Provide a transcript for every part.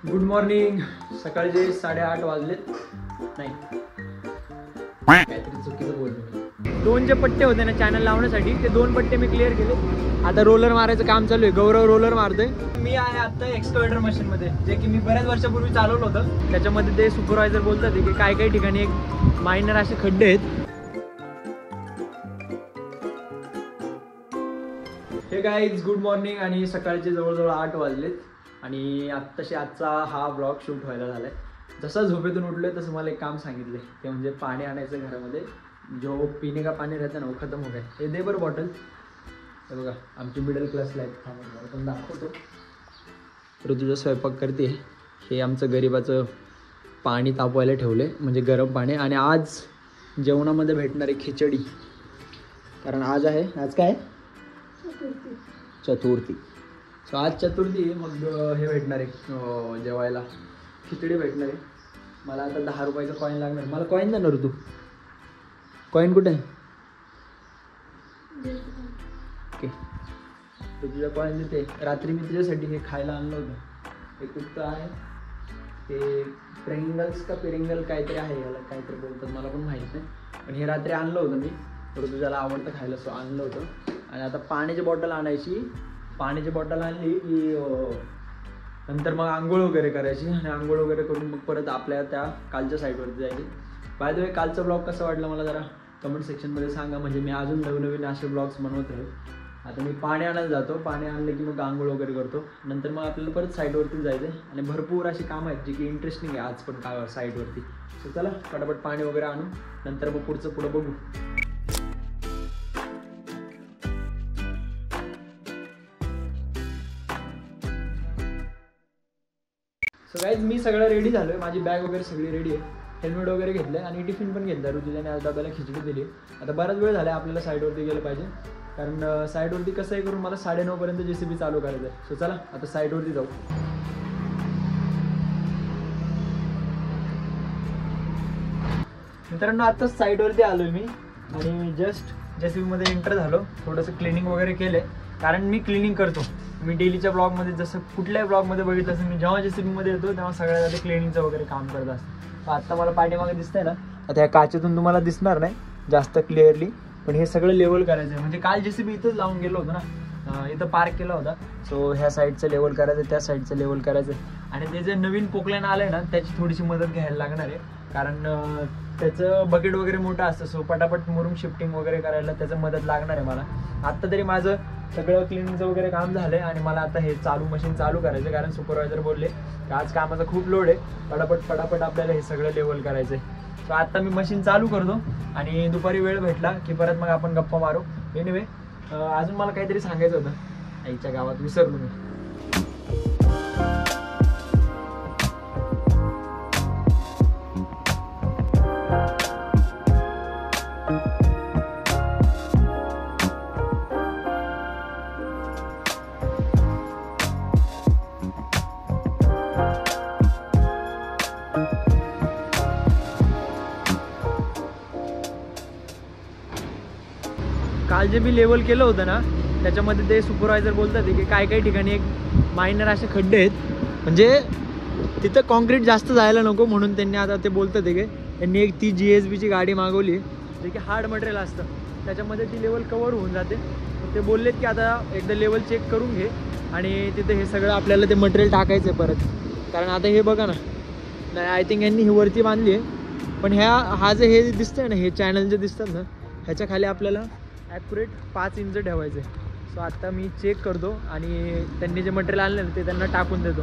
Good morning. सकाळचे 8:30 वाजलेत. नाही काहीतरी चुकीचं बोलतो. 2 जे पट्टे होते ना चॅनल लावण्यासाठी ते 2 पट्टे मी क्लिअर केले. आता रोलर मारायचं काम चालू आहे. गौरव रोलर मारतोय. मी आहे आता एक्सकॅव्हेटर मशीन मध्ये, जे की मी बऱ्याच वर्षापूर्वी चालवलं होतं. त्याच्यामध्ये ते सुपरवायझर बोलतात की काही काही ठिकाणी एक मायनर असे खड्डे आहेत. हे गाईज गुड मॉर्निंग. आणि सकाळचे जवळजवळ 8 वाजलेत आणि आत्ताशी आजचा हा ब्लॉग शूट व्हायला झाला आहे. जसं झोपेतून उठलो आहे तसं मला एक काम सांगितलं आहे, ते म्हणजे पाणी आणायचं घरामध्ये. जो पिणे का पाणी राहतं ना वो खतम हो गया. हे दे बरं बॉटल. हे बघा आमची मिडल क्लास लाईफ पण दाखवतो. ऋतुजा स्वयंपाक करते. हे आमचं गरिबाचं पाणी तापवायला ठेवलं आहे, म्हणजे गरम पाणी. आणि आज जेवणामध्ये भेटणारी खिचडी, कारण आज काय चतुर्थी. सो आज चतुर्थी आहे, मग हे भेटणार आहे जेवायला खिचडी भेटणार आहे. मला आता 10 रुपयाचा कॉईन लागणार. मला कॉईन देणार तू? कॉईन कुठे आहे? ओके तू तुझ्या कॉईन देते. रात्री मी तुझ्यासाठी हे खायला आणलं होतं. हे कुठचं आहे ते? प्रिंगल्स का पिरिंगल काहीतरी आहे, याला काहीतरी बोलतात, मला पण माहीत नाही. पण हे रात्री आणलं होतं मी, तर तुझ्याला आवडतं खायला, सो आणलं होतं. आणि आता पाण्याची बॉटल आणायची. पाण्याची बॉटल आणली की नंतर मग आंघोळ वगैरे करायची. आणि आंघोळ वगैरे करून मग परत आपल्या त्या कालच्या साईडवरती जायची. बाय द वे कालचा ब्लॉग कसा वाटला मला जरा कमेंट सेक्शनमध्ये सांगा, म्हणजे मी अजून नवनवीन असे ब्लॉग्स बनवत राहील. आता मी पाणी आणायला जातो. पाणी आणलं की मग आंघोळ वगैरे करतो. नंतर मग आपल्याला परत साईडवरती जायचं आहे. आणि भरपूर अशी कामं आहेत जी की इंटरेस्टिंग आहे आज पण का साईडवरती. सो चला पटापट पाणी वगैरे आणू, नंतर मग पुढं बघू. सो गाईज मी सगळं रेडी झालो आहे. माझी बॅग वगैरे सगळी रेडी आहे. हेल्मेट वगैरे घेतलं आहे आणि टिफिन पण घेतला. ऋतुजाने आज डब्याला खिचडी दिली. आता बराच वेळ झाला आहे आपल्याला साईडवरती गेलं पाहिजे, कारण साईडवरती कसंही करून मला 9:30 पर्यंत JCB चालू करायचं आहे. सो चला आता साईडवरती जाऊ. मित्रांनो आत्ताच साईडवरती आलो आहे मी आणि जस्ट JCBमध्ये एंटर झालो. थोडंसं क्लिनिंग वगैरे केलं आहे, कारण मी क्लिनिंग करतो. मी डेलीच्या ब्लॉगमध्ये जसं कुठल्याही ब्लॉगमध्ये बघितलं असं, मी जेव्हा JCBमध्ये येतो तेव्हा सगळ्यात आधी क्लिनिंगचं वगैरे काम करत असतं. आत्ता मला पाठीमागे दिसतंय ना, आता ह्या काचेतून तुम्हाला दिसणार नाही जास्त क्लिअरली, पण हे सगळं लेवल करायचं आहे. म्हणजे काल JCB इथंच लावून गेलो होतो ना, इथं पार्क केला होता. सो ह्या साईडचं लेवल करायचं, त्या साईडचं लेवल करायचं. आणि ते जे नवीन पोकलॅन आलं आहे ना, त्याची थोडीशी मदत घ्यायला लागणार आहे, कारण त्याचं बकेट वगैरे मोठं असतं. सो पटापट मुरुम शिफ्टिंग वगैरे करायला त्याचं मदत लागणार आहे मला. आत्ता तरी माझं सगळं क्लिनिंगचं वगैरे काम झालं आहे आणि मला आता हे मशीन चालू करायचं, कारण सुपरवायझर बोलले की आज कामाचा खूप लोड आहे, पटापट आपल्याला हे सगळं लेवल करायचं आहे. सो आत्ता मी मशीन चालू करतो आणि दुपारी वेळ भेटला की परत मग आपण गप्पा मारू. एनिवे अजून मला काहीतरी सांगायचं होतं, आईच्या गावात विसरलो मी. काल जे मी लेवल केलं होतं ना, त्याच्यामध्ये ते सुपरवायझर बोलतात की काही काही ठिकाणी एक मायनर असे खड्डे आहेत, म्हणजे तिथं कॉन्क्रीट जास्त जायला नको, म्हणून त्यांनी आता ते बोलतात की त्यांनी एक ती GSBची गाडी मागवली, जे की हार्ड मटेरियल असतं, त्याच्यामध्ये ती लेवल कवर होऊन जाते. ते बोललेत की आता एकदा लेवल चेक करून घे आणि तिथे हे सगळं आपल्याला ते मटेरियल टाकायचं आहे परत. कारण आता हे बघा ना, नाही आय थिंक यांनी ही वरती बांधली आहे, पण हा जे हे दिसतंय ना, हे चॅनल जे दिसतात ना, ह्याच्या खाली आपल्याला ॲक्युरेट 5 इंच ठेवायचं आहे. सो आत्ता मी चेक करतो आणि त्यांनी जे मटेरियल आणलं ना ते त्यांना टाकून देतो.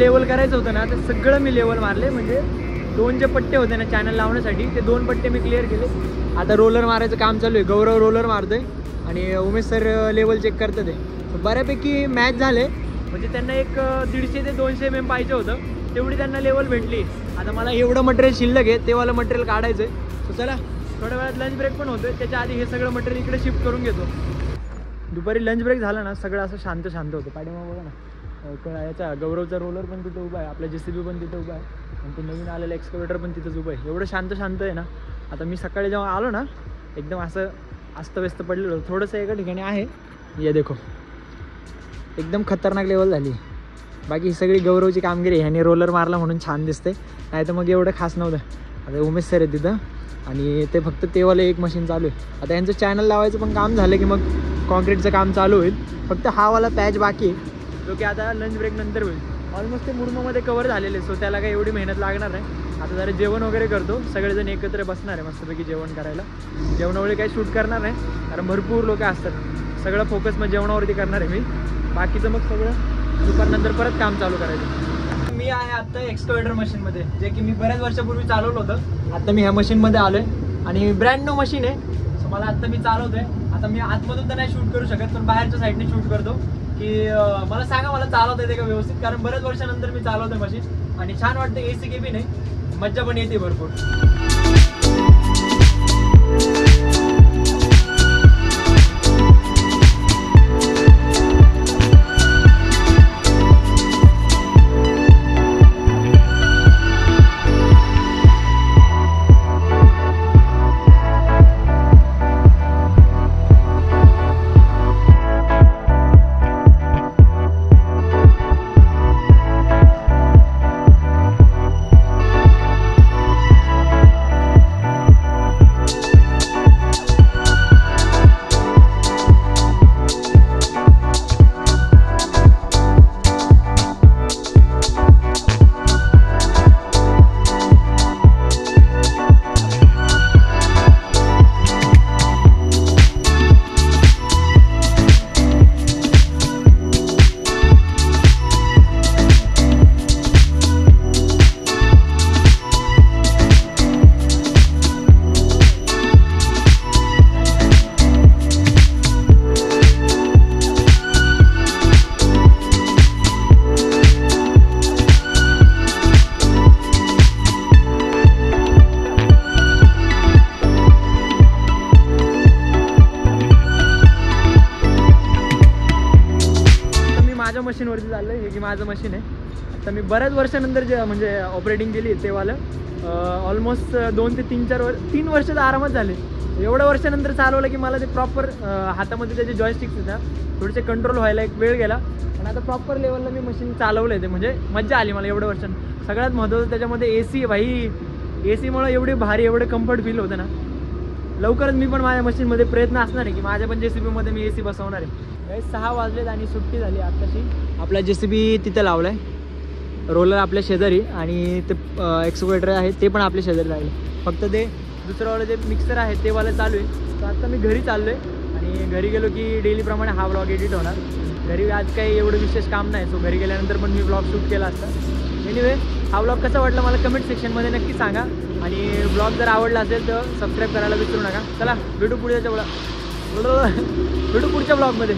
लेवल करायचं होतं ना ते सगळं मी लेवल मारले. म्हणजे 2 जे पट्टे होते ना चॅनल लावण्यासाठी ते 2 पट्टे मी क्लिअर केले. आता रोलर मारायचं काम चालू आहे. गौरव रोलर मारतोय आणि उमेश सर लेवल चेक करतात आहे. बऱ्यापैकी मॅच झाले. म्हणजे त्यांना एक 150 ते 200 mm पाहिजे होतं, तेवढी त्यांना लेवल भेटली. आता मला एवढं मटेरियल शिल्लक आहे, ते वाला मटेरियल काढायचं आहे. तर चला थोड्या वेळात लंच ब्रेक पण होतोय, त्याच्या आधी हे सगळं मटेरियल इकडे शिफ्ट करून घेतो. दुपारी लंच ब्रेक झाला ना सगळं असं शांत शांत होतं. पाठीमागं बघा ना याचा गौरवचा रोलर पण तिथं उभा आहे, आपला JCB पण तिथं उभा आहे आणि ते नवीन आलेलं एक्सकॅव्हेटर पण तिथंच उभं आहे. एवढं शांत शांत आहे ना. आता मी सकाळी जेव्हा आलो ना एकदम असं अस्तव्यस्त पडलेलं होतं. थोडंसं एका ठिकाणी आहे, ये देखो एकदम खतरनाक लेवल झाली. बाकी ही सगळी गौरवची कामगिरी. ह्याने रोलर मारला म्हणून छान दिसते, नाही तर मग एवढं खास नव्हतं. आता उमेश सर आहे तिथं आणि ते फक्त तेवालं एक मशीन चालू आहे. आता यांचं चॅनल लावायचं पण काम झालं की मग कॉन्क्रीटचं काम चालू होईल. फक्त हा वाला पॅच बाकी आहे, जो की आता लंच ब्रेक नंतर होईल. ऑलमोस्ट ते मुरुममध्ये कवर झालेले, सो त्याला काही एवढी मेहनत लागणार नाही. आता जरा जेवण वगैरे करतो, सगळेजण एकत्र बसणार आहे मस्तपैकी जेवण करायला. जेवणावळी काही शूट करणार नाही कारण भरपूर लोक असतात. सगळं फोकस मग जेवणावरती करणार आहे मी. बाकीचं मग सगळं दुपारनंतर परत काम चालू करायचं. मी आहे आत्ता एक्सकॅव्हेटर मशीनमध्ये, जे की मी बऱ्याच वर्षापूर्वी चालवलं होतं. आता मी ह्या मशीनमध्ये आलो आहे आणि ब्रँड न्यू मशीन आहे. सो मला आत्ता मी चालवतोय. आता मी आतमधून तर नाही शूट करू शकत, पण बाहेरच्या साईडने शूट करतो की मला सांगा मला चालवता येते का व्यवस्थित, कारण बऱ्याच वर्षानंतर मी चालवतोय मशीन आणि छान वाटतं. AC केबी नाही, मज्जा पण येते भरपूर. मशीनवरती चाललं आहे. हे की माझं मशीन आहे. आता मी बऱ्याच वर्षानंतर जे म्हणजे ऑपरेटिंग केली तेवालं ऑलमोस्ट 2 ते 3 वर्ष तर आरामात झाले. एवढ्या वर्षानंतर चालवलं की मला ते प्रॉपर हातामध्ये त्याचे जॉयस्टिक्स होत्या, थोडेसे कंट्रोल व्हायला एक वेळ गेला. पण आता प्रॉपर लेवलला मी मशीन चालवलं आहे. ते म्हणजे मज्जा आली मला एवढ्या वर्षांनी. सगळ्यात महत्त्वाचं त्याच्यामध्ये AC भाई, AC मुळे एवढी भारी एवढं कम्फर्ट फील होतं ना. लवकरच मी पण माझ्या मशीनमध्ये प्रयत्न असणार आहे की माझ्या पण JCBमध्ये मी AC बसवणार आहे. 6 वाजलेत आणि सुट्टी झाली आत्ताशी. आपला JCB तिथं लावला आहे, रोलर आपल्या शेजारी आणि ते एक्सकॅव्हेटर आहे ते पण आपल्या शेजारी लागले. फक्त ते दुसरंवालं जे मिक्सर आहे ते वाला चालू आहे. तर आता मी घरी चाललो आहे आणि घरी गेलो की डेलीप्रमाणे हा ब्लॉग एडिट होणार. घरी आज काही एवढं विशेष काम नाही, सो घरी गेल्यानंतर पण मी ब्लॉग शूट केला असता. एनिवे हा ब्लॉग कसा वाटला मला कमेंट सेक्शनमध्ये नक्की सांगा आणि ब्लॉग जर आवडला असेल तर सबस्क्राईब करायला विसरू नका. चला भेटू पुढच्या ब्लॉगमध्ये.